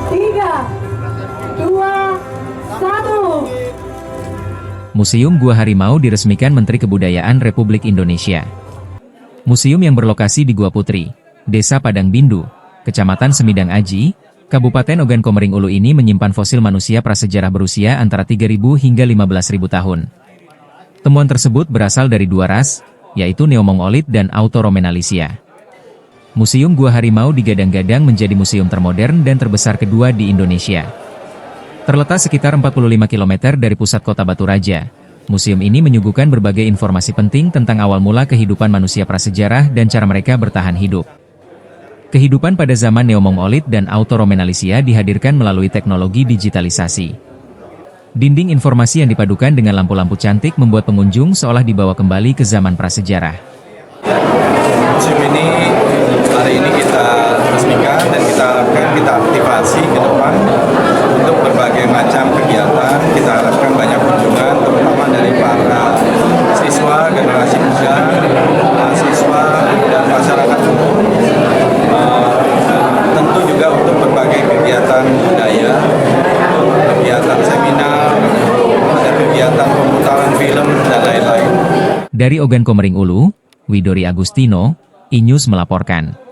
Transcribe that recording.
3, 2, 1. Museum Gua Harimau diresmikan Menteri Kebudayaan Republik Indonesia. Museum yang berlokasi di Gua Putri, Desa Padang Bindu, Kecamatan Semidang Aji, Kabupaten Ogan Komering Ulu ini menyimpan fosil manusia prasejarah berusia antara 3.000 hingga 15.000 tahun. Temuan tersebut berasal dari dua ras, yaitu Neomongolid dan Autoromenalisia. Museum Gua Harimau digadang-gadang menjadi museum termodern dan terbesar kedua di Indonesia. Terletak sekitar 45 km dari pusat kota Batu Raja, museum ini menyuguhkan berbagai informasi penting tentang awal mula kehidupan manusia prasejarah dan cara mereka bertahan hidup. Kehidupan pada zaman Neomongolid dan Autoromenalisia dihadirkan melalui teknologi digitalisasi. Dinding informasi yang dipadukan dengan lampu-lampu cantik membuat pengunjung seolah dibawa kembali ke zaman prasejarah. Museum ini hari ini kita resmikan dan kita aktifasi ke depan untuk berbagai macam kegiatan. Kita harapkan banyak kunjungan, terutama dari para siswa, generasi muda, mahasiswa, dan masyarakat umum. Tentu juga untuk berbagai kegiatan budaya, kegiatan seminar, ada kegiatan pemutaran film, dan lain-lain. Dari Ogan Komering Ulu, Widori Agustino, iNews melaporkan.